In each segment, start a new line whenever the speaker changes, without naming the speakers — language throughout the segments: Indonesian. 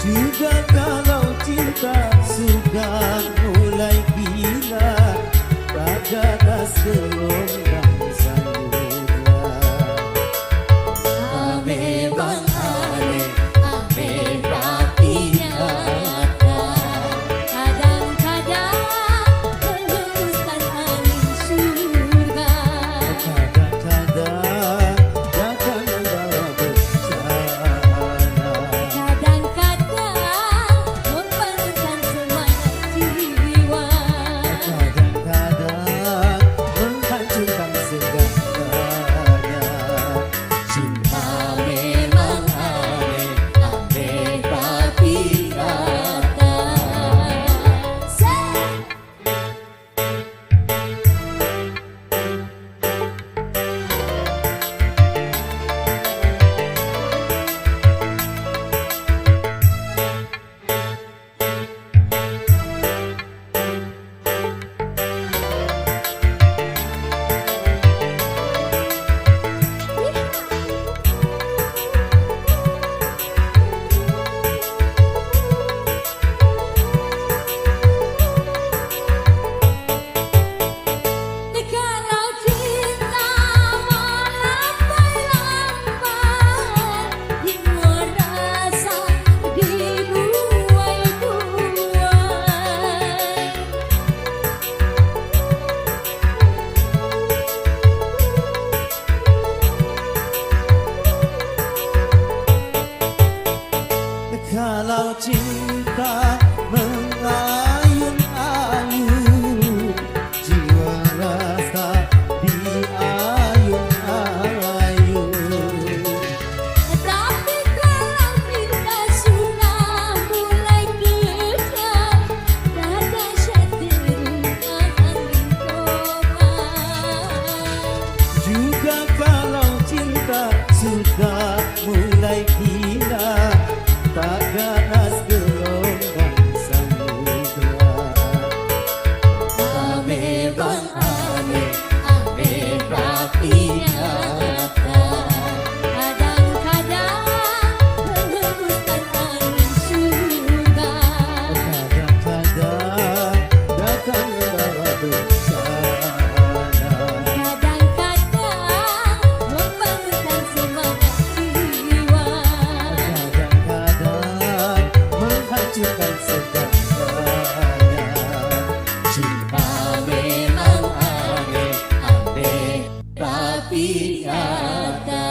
Juga kalau cinta sudah mulai gila, tak ganas gelombang samudra.
Memang aneh, aneh tapi nyata. Kadang-kadang menembuskan angin surga.
Kadang-kadang datang membawa bencana.
Kadang-kadang membangkitkan semangat jiwa.
Kadang-kadang menghancurkan segalanya.
Cinta memang aneh, aneh tapi nyata. Kalau cinta melambai-lambai, hingga rasa dibuai-buai.
Kalau cinta mengayun-ayun, jiwa rasa diayun-ayun.
Tapi kalau cinta sudah mulai kejam, rada cenderung angin topan.
Juga kalau cinta sudah mulai gila, tak ganas gelombang samudra.
Memang aneh, aneh tapi nyata. Kadang-kadang menembuskan angin surga.
Kadang-kadang datang membawa bencana.
Kadang-kadang membangkitkan semangat jiwa.
Kadang-kadang menghancurkan segalanya.
Cinta memang aneh, aneh tapi nyata.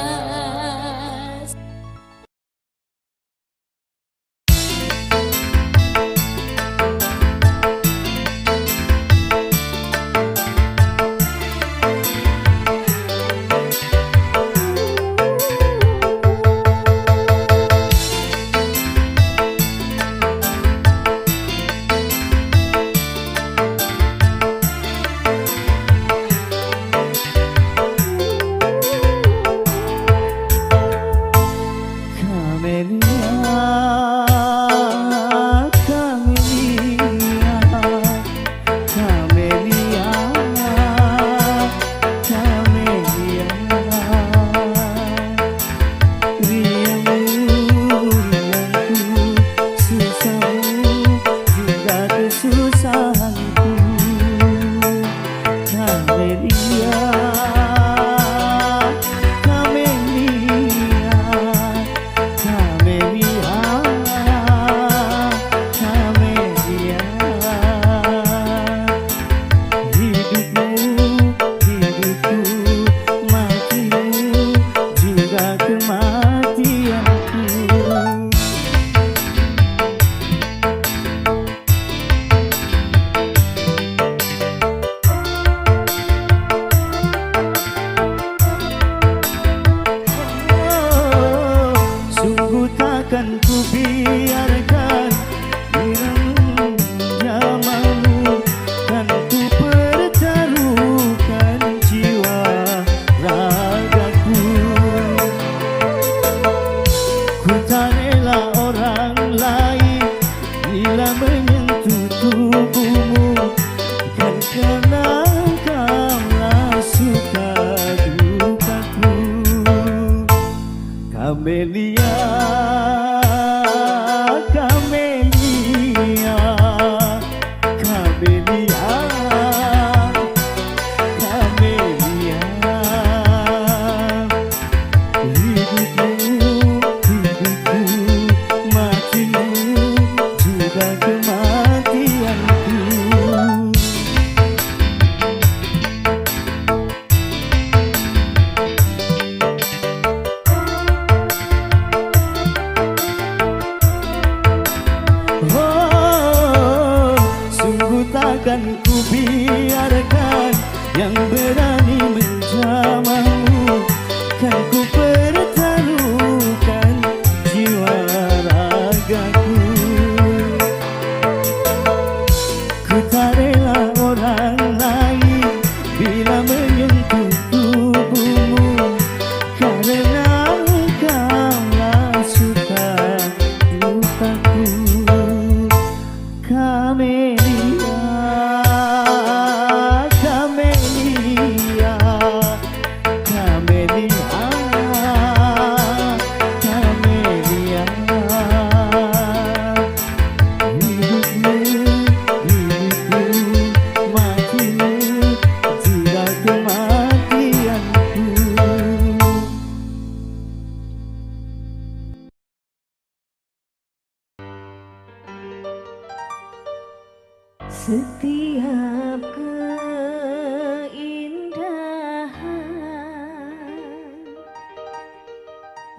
Takkan ku biarkan direngung nyamanmu, kan ku pertaruhkan jiwa ragaku. Ku tak rela orang lain bila menyentuh tubuhmu, kan karena engkaulah suka dukaku. Kamelia, takkan ku biarkan yang berani menjamahmu. Kan ku pertaruhkan jiwa ragaku. Ku tak rela orang lain bila menyentuh tubuhmu, karena engkaulah suka dukaku. Kamelia, Kamelia, Kamelia, Kamelia. Hidupmu, hidupku, matimu, juga kematianku. Setiap keindahan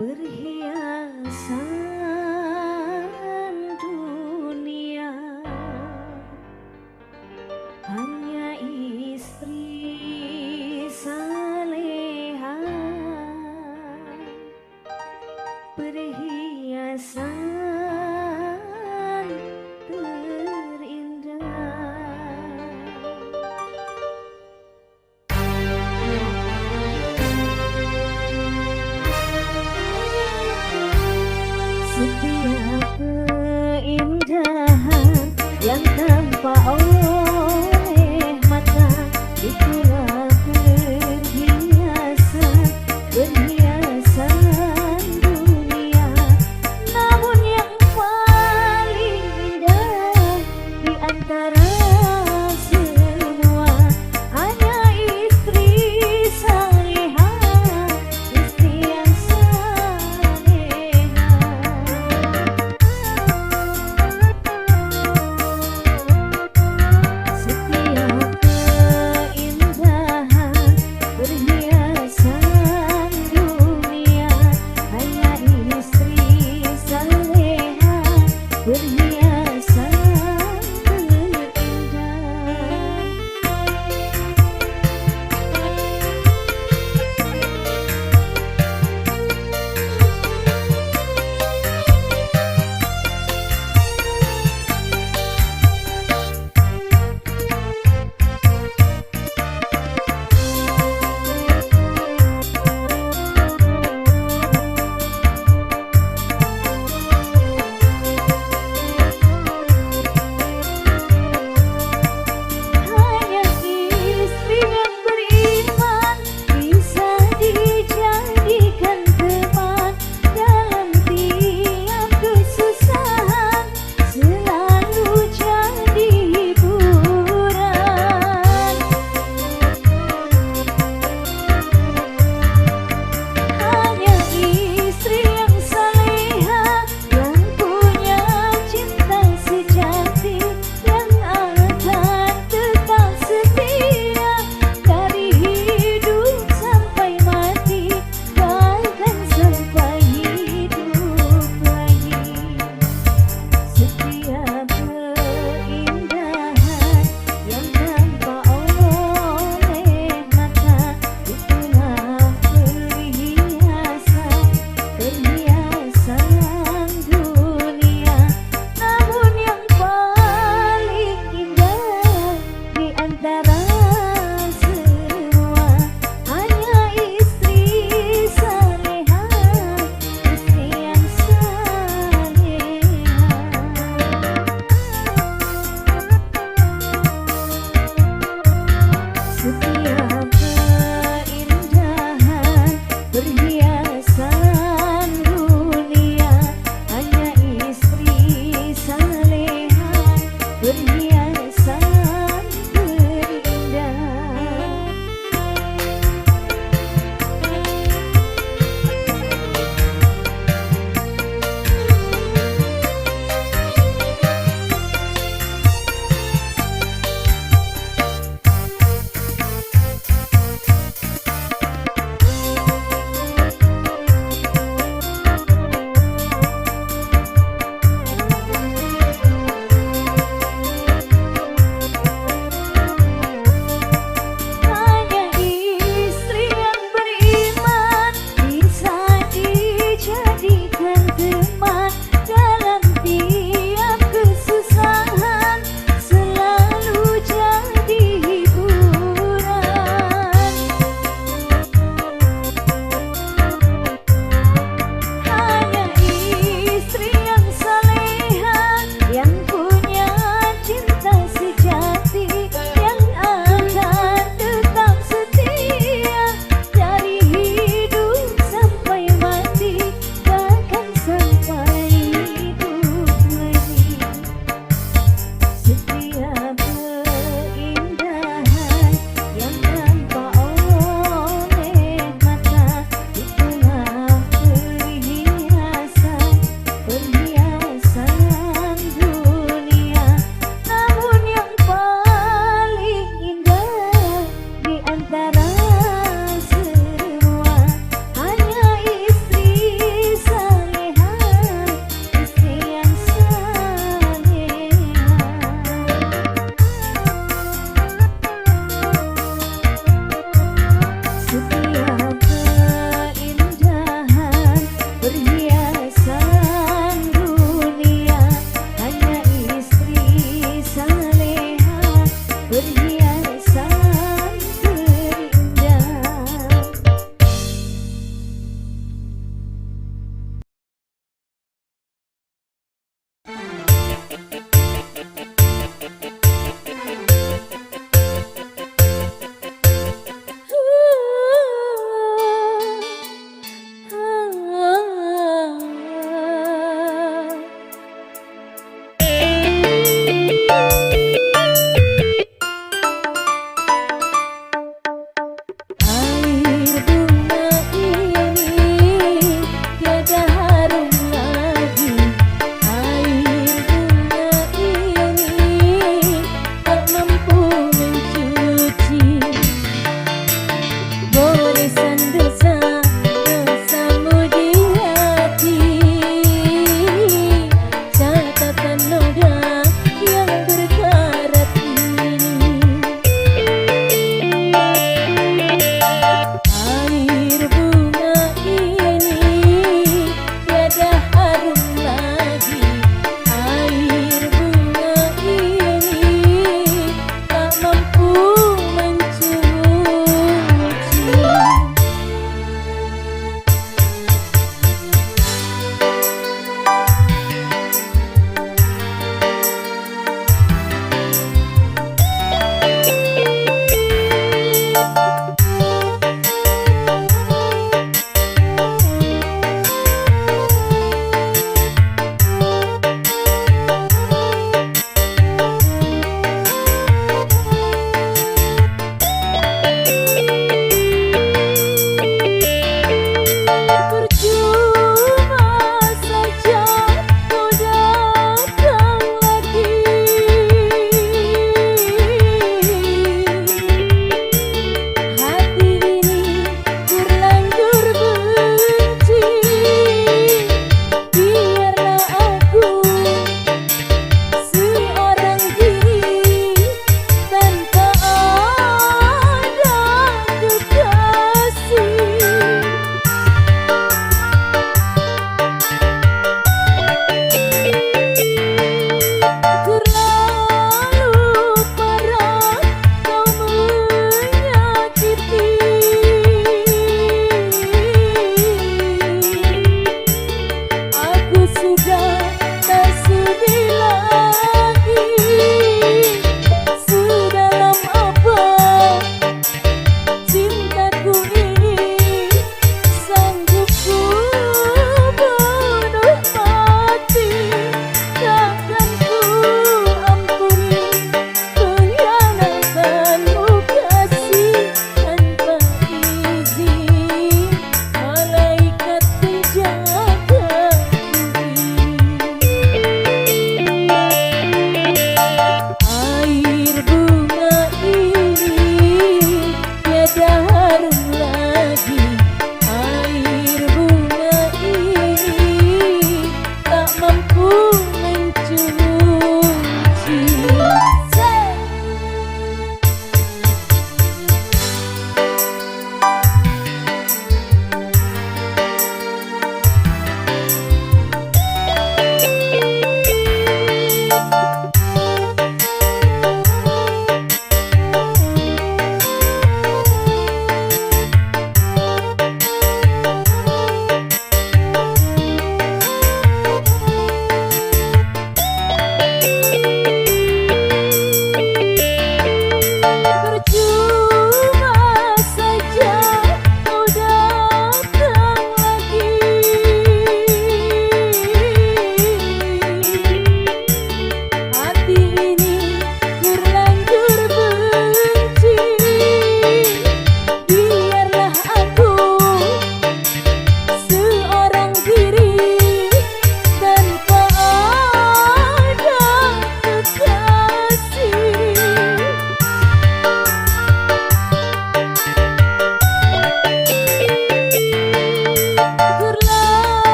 perhiasan dunia hanya istri saleha, perhiasan terindah. Setiap keindahan yang tampak oleh mata itulah perhiasan, perhiasan dunia. Namun yang paling indah di antara semua hanya istri saleha, istri yang saleha.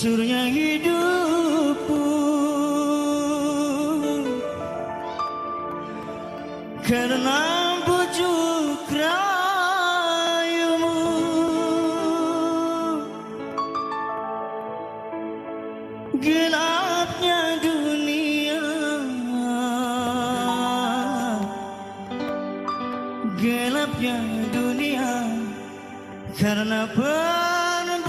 Hancurnya hidupku karena bujuk rayumu. Gelapnya dunia, gelapnya dunia karena perbuatan.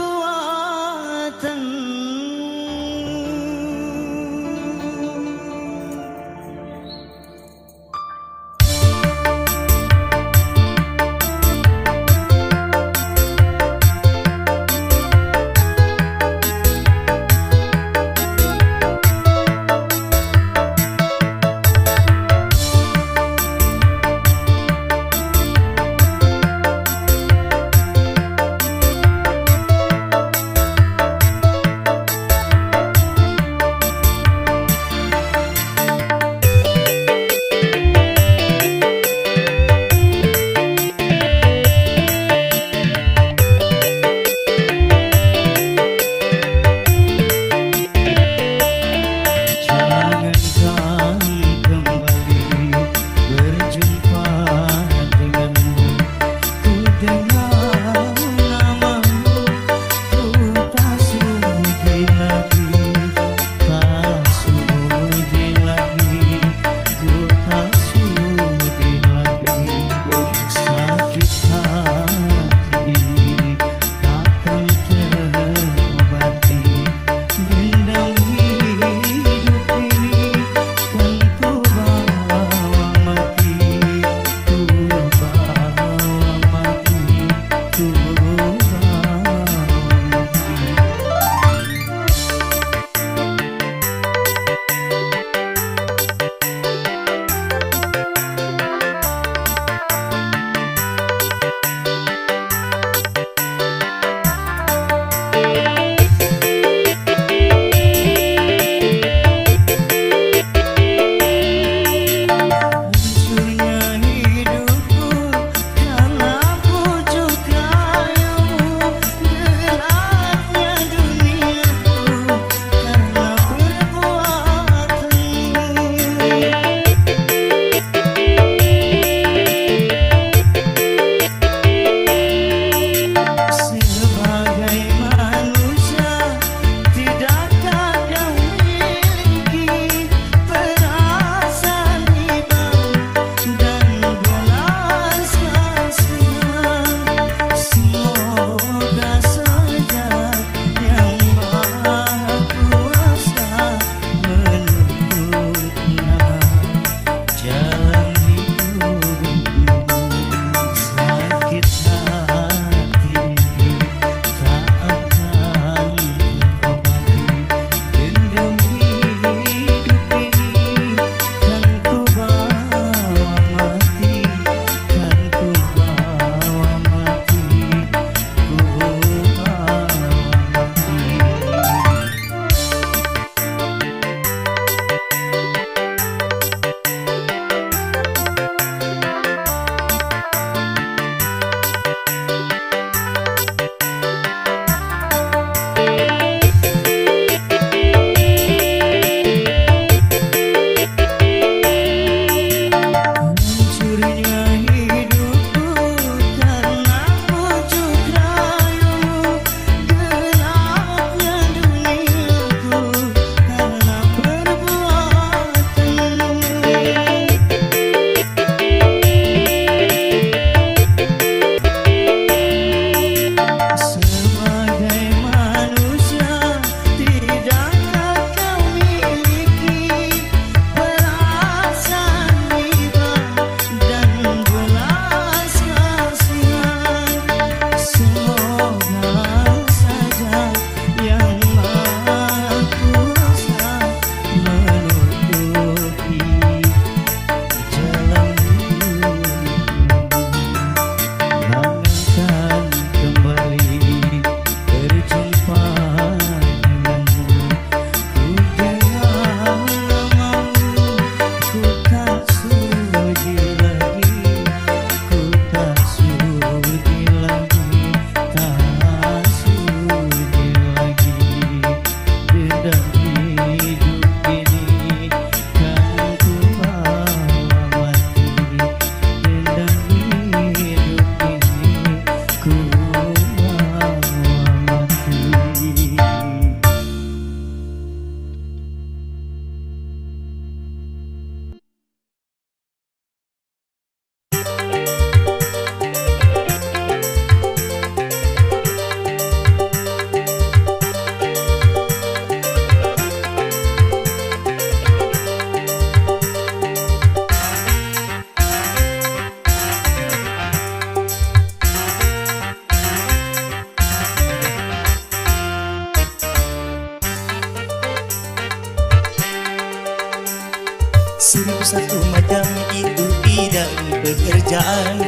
satu macam itu bidang pekerjaan.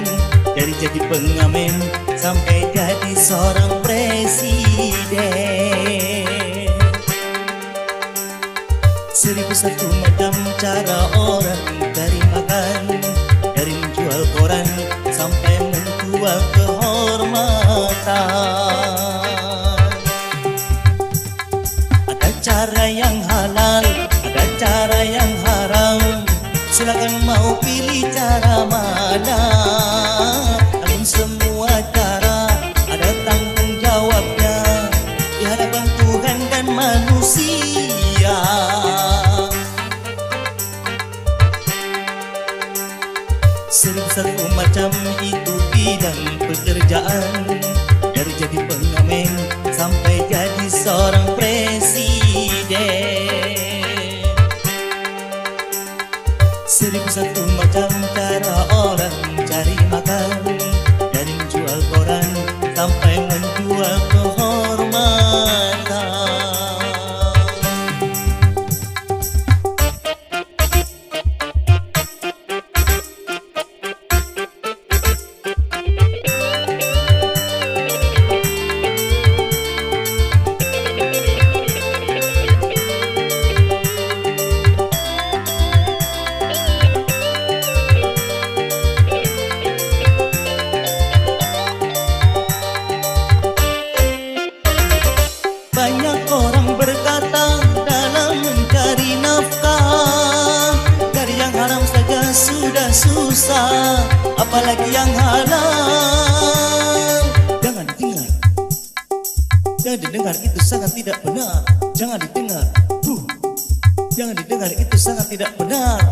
Dari jadi pengamen sampai jadi seorang presiden. 1001 macam cara orang cari makan. Dari menjual koran sampai menjual kehormatan. Ada cara yang halal, ada cara yang haram. Silakan mau pilih cara mana. Namun semua cara ada tanggung jawabnya di hadapan Tuhan dan manusia. 1001 macam itu bidang pekerjaan. Dari jadi pengamen sampai jadi seorang presiden. 1001 macam cara orang cari makan. Dari menjual koran sampai menjual kehormatan. Banyak orang berkata dalam mencari nafkah, dari yang haram saja sudah susah, apalagi yang halal. Jangan didengar, jangan didengar, itu sangat tidak benar. Jangan didengar, jangan didengar, itu sangat tidak benar.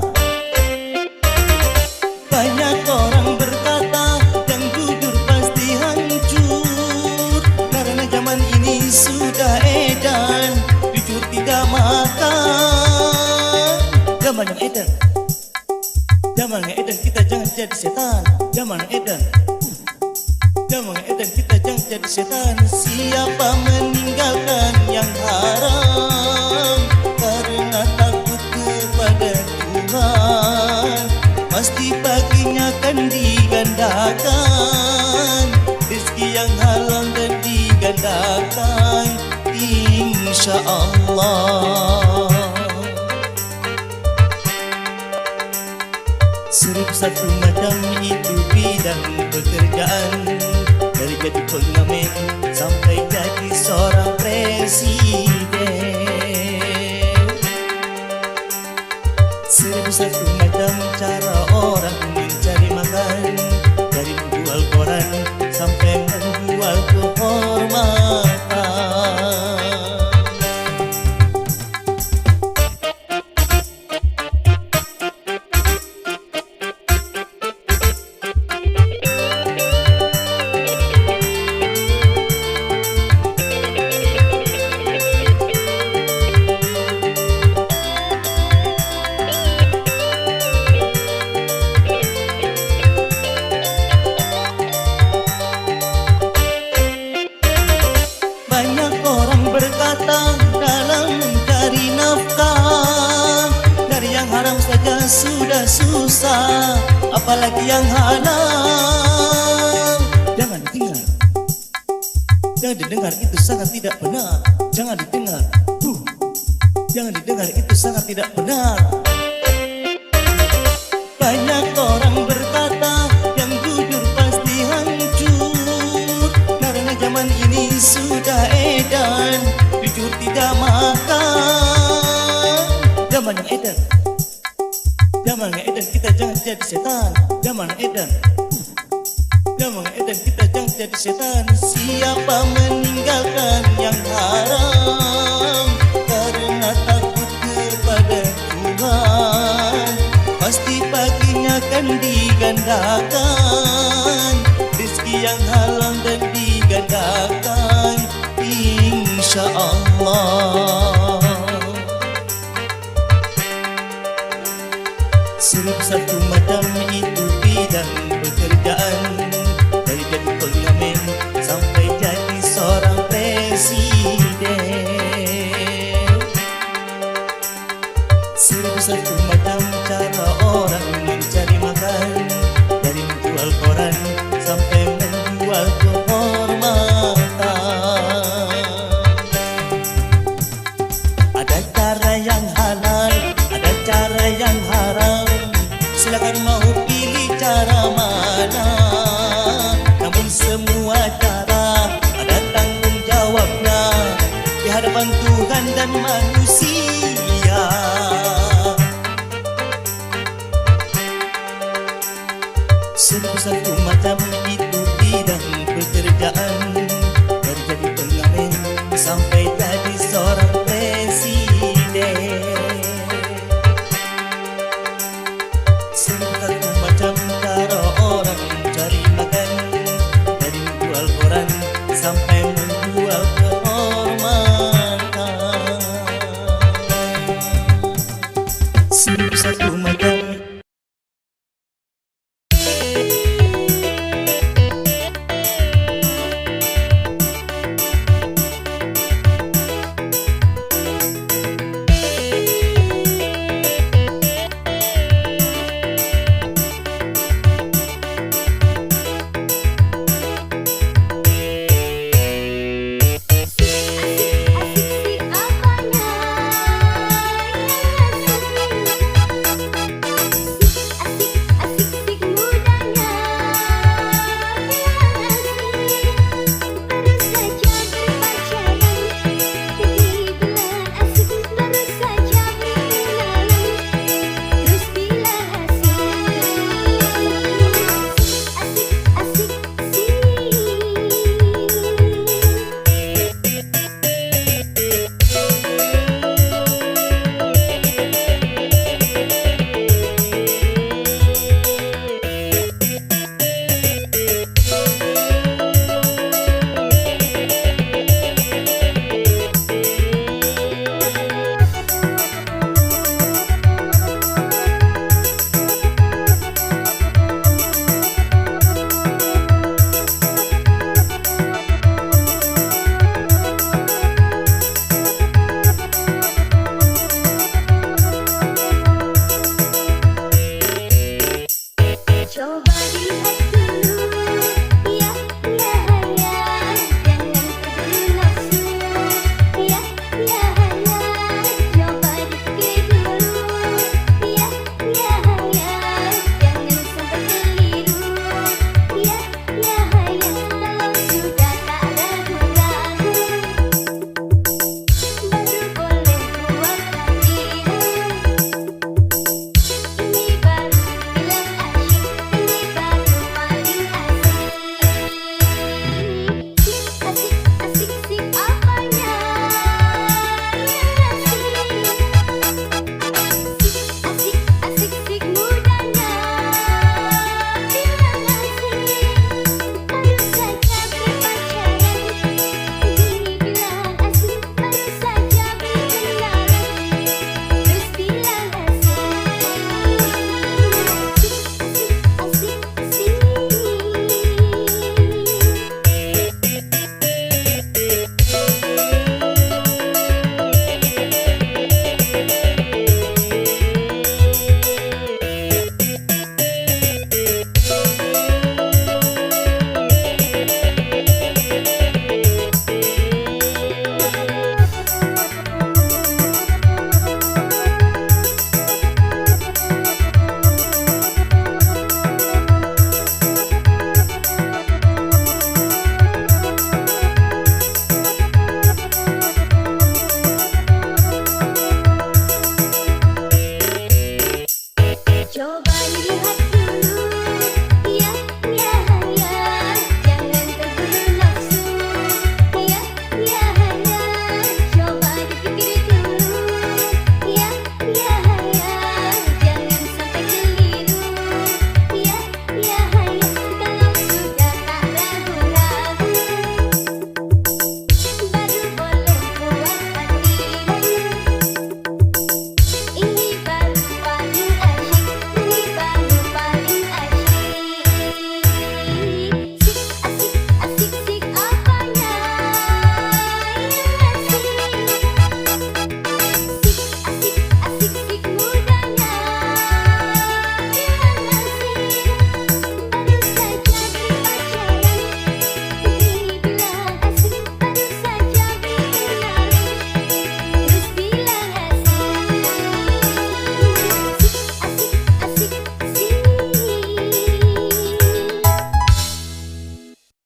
Banyak orang berkata yang jujur pasti hancur, karena zaman ini sudah edan, jujur tidak makan. Zaman yang edan, zaman yang edan, kita jangan jadi setan. Zaman yang edan, zaman yang edan, kita jangan jadi setan. Siapa meninggalkan yang haram karena takut kepada Tuhan, pasti baginya akan digandakan rezeki yang halal dan digandakan, insya Allah. 1001 macam itu bidang pekerjaan. Dari jadi pengamen sampai jadi seorang presiden. 1001 macam cara orang mencari makan. Dari menjual koran sampai menjual kehormatan. Banyak orang berkata dalam mencari nafkah, dari yang haram saja sudah susah, apalagi yang halal. Jangan didengar, jangan didengar, itu sangat tidak benar. Jangan didengar, jangan didengar, itu sangat tidak benar. Banyak orang berkata yang jujur pasti hancur, karena zaman ini sudah edan, jujur tidak makan. Zaman yang edan, zaman yang edan, kita jangan jadi setan. Zaman yang edan, zaman yang edan, kita jangan jadi setan. Siapa meninggalkan yang haram karena takut kepada Tuhan, pasti baginya akan digandakan rezeki yang halal dan digandakan, insya Allah. 1001 macam itu bidang pekerjaan. Dari jadi pengamen sampai jadi seorang presiden. 1001 macam cara orang Silakan mau pilih cara mana, namun semua cara ada tanggung jawabnya di hadapan Tuhan dan manusia. Satu macam itu bidang pekerjaan, terjadi pengamen sampai jadi seorang presiden. Satu macam cara orang cari makan, dari jual koran sampai menjual kehormatan. Satu macam
Coba lihat